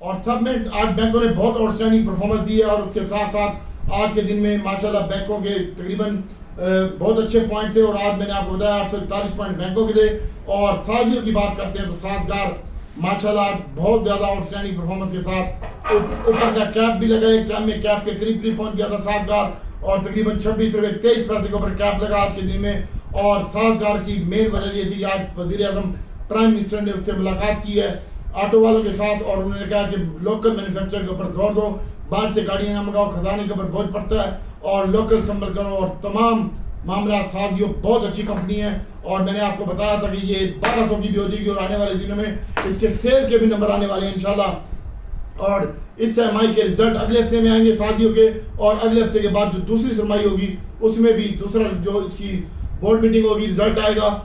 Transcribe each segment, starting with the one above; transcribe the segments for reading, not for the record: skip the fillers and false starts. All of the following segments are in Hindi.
और सब में आज बैंकों ने बहुत आउटस्टैंडिंग परफॉर्मेंस दी है और उसके साथ साथ आज के दिन में माशाल्लाह बैंकों के तकरीबन बहुत अच्छे पॉइंट थे और आज मैंने आपको बताया 841 पॉइंट बैंकों के थे। और साजियों की बात करते हैं तो साजगार माशाल्लाह बहुत ज्यादा आउटस्टैंडिंग परफॉर्मेंस के साथ ऊपर का कैप भी लगाए, कैप में कैप के करीब पहुंच गया था साजगार और तकरीबन 26 रुपए 23 पैसे के ऊपर कैप लगा आज के दिन में। और साजगार की मेन वजह ये थी कि आज वजीर आजम प्राइम मिनिस्टर ने उससे मुलाकात की है ऑटो वालों के साथ और उन्होंने कहा कि लोकल मैन्युफैक्चर के ऊपर जोर दो, बाहर से गाड़ियां ना मंगाओ, खजाने के ऊपर बोझ पड़ता है और लोकल संभल करो। और तमाम मामला साजियों बहुत अच्छी कंपनी है और मैंने आपको बताया था कि ये 1200 की भी हो जाएगी और आने वाले दिनों में इसके सेल के भी नंबर आने वाले हैं इंशाल्लाह। और इस सरमाई के रिजल्ट अगले हफ्ते में आएंगे साजियों के और अगले हफ्ते के बाद जो दूसरी सरमाई होगी उसमें भी दूसरा जो इसकी बोर्ड मीटिंग होगी रिजल्ट आएगा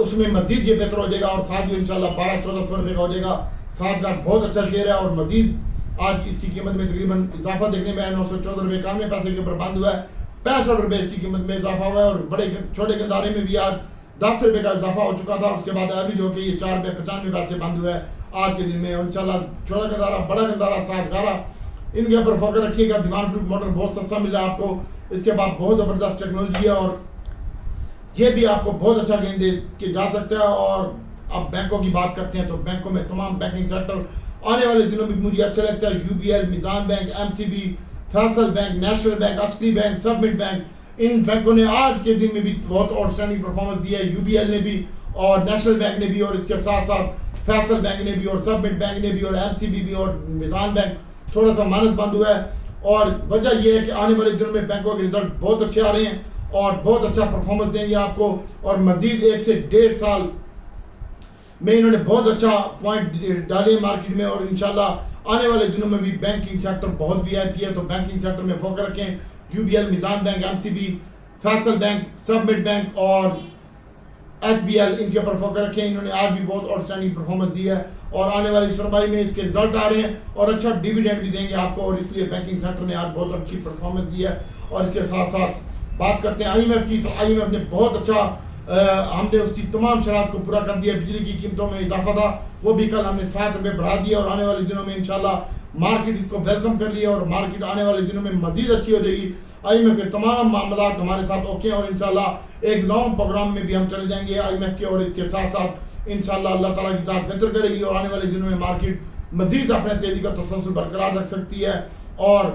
उसमें मजीद ये बेहतर हो जाएगा और साजियों इंशाल्लाह 1200-1400 रुपए का हो जाएगा। साथ साथ बहुत अच्छा शेयर है और मजीद आज इसकी कीमत में तकरीबन इजाफा देखने में आया, 914 रुपए 91 पैसे के ऊपर बंद हुआ है, 65 रुपए इसकी कीमत में इजाफा हुआ है और बड़े छोटे गंदारे में भी आज 10 रुपए का इजाफा हो चुका था। उसके बाद एवरेज होकर ये 4 रुपए 95 पैसे बंद हुआ है आज के दिन में। इंशाल्लाह छोटा गंदारा बड़ा गंदारा साजगारा इनके ऊपर फोकस रखिएगा। दीवान फ्रूट मोटर बहुत सस्ता मिल रहा है आपको, इसके बाद बहुत जबरदस्त टेक्नोलॉजी है और ये भी आपको बहुत अच्छा गेंद दे के जा सकता है। और अब बैंकों की बात करते हैं तो बैंकों में तमाम बैंकिंग सेक्टर आने वाले दिनों में मुझे अच्छा लगता है। UBL, Meezan bank, MCB, Faysal bank, national bank, Askari bank, Summit bank, इन बैंकों ने आज के दिन में भी बहुत आउटस्टैंडिंग परफॉर्मेंस दी है। यूबीएल ने भी और नेशनल बैंक ने भी और इसके साथ साथ फैसल बैंक ने भी और सबमिट बैंक ने भी और एमसीबी भी और मिजान बैंक थोड़ा सा माइनस बंद हुआ है। और वजह यह है कि आने वाले दिनों में बैंकों के रिजल्ट बहुत अच्छे आ रहे हैं और बहुत अच्छा परफॉर्मेंस देंगे आपको और मजीद 1 से 1.5 साल में इन्होंने बहुत अच्छा पॉइंट डाले मार्केट में और इंशाल्लाह आने वाले दिनों में भी बैंकिंग सेक्टर बहुत वीआईपी है तो बैंकिंग सेक्टर में फोकस रखें। UBL, Meezan bank, MCB, Faysal bank, Summit bank और एचबीएल इनके ऊपर फोकस रखें। इन्होंने आज भी बहुत आउटस्टैंडिंग परफॉर्मेंस दी है और आने वाली सरमाई में इसके रिजल्ट आ रहे हैं और अच्छा डिविडेंड भी देंगे आपको और इसलिए बैंकिंग सेक्टर ने आज बहुत अच्छी परफॉर्मेंस दी है। और इसके साथ साथ बात करते हैं आईएमएफ की तो आईएमएफ ने बहुत अच्छा हमने उसकी तमाम शरात को पूरा कर दिया। बिजली की कीमतों में इजाफा था वो भी कल हमने 7 रुपए बढ़ा दिया और आने वाले दिनों में इंशाल्लाह मार्केट इसको वेलकम कर रही है और मार्केट आने वाले दिनों में मजीद अच्छी हो जाएगी। आईएमएफ के तमाम मामला हमारे साथ ओके और इंशाल्लाह एक लॉन्ग प्रोग्राम में भी हम चले जाएंगे आईएमएफ के और इसके साथ साथ इंशाल्लाह अल्लाह ताला की साथ बेहतर करेगी और आने वाले दिनों में मार्केट मजीद अपने तेजी का तसल्सल बरकरार रख सकती है। और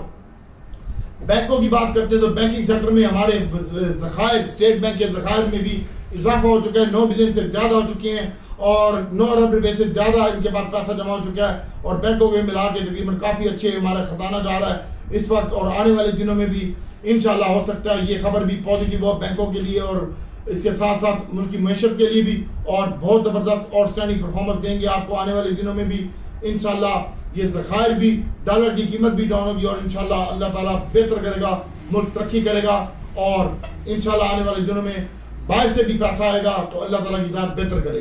बैंकों की बात करते हैं तो बैंकिंग सेक्टर में हमारे ज़खायर स्टेट बैंक के ज़खायर में भी इजाफा हो चुका है, 9 बिलियन से ज्यादा हो चुके हैं और 9 अरब रुपए से ज्यादा इनके पास पैसा जमा हो चुका है और बैंकों में मिला के तकरीबन काफी अच्छे हमारा खजाना जा रहा है इस वक्त और आने वाले दिनों में भी इंशाल्लाह हो सकता है ये खबर भी पॉजिटिव हो बैंकों के लिए और इसके साथ साथ मुल्क की मैशत के लिए भी और बहुत जबरदस्त आउटस्टैंडिंग परफॉर्मेंस देंगे आपको आने वाले दिनों में भी इंशाल्लाह। ये ज़खायर भी डॉलर की कीमत भी डाउन होगी और इंशाल्लाह अल्लाह ताला बेहतर करेगा, मुल्क तरक्की करेगा और इंशाल्लाह आने वाले दिनों में बाहर से भी पैसा आएगा तो अल्लाह ताला की ज़ात बेहतर करेगी।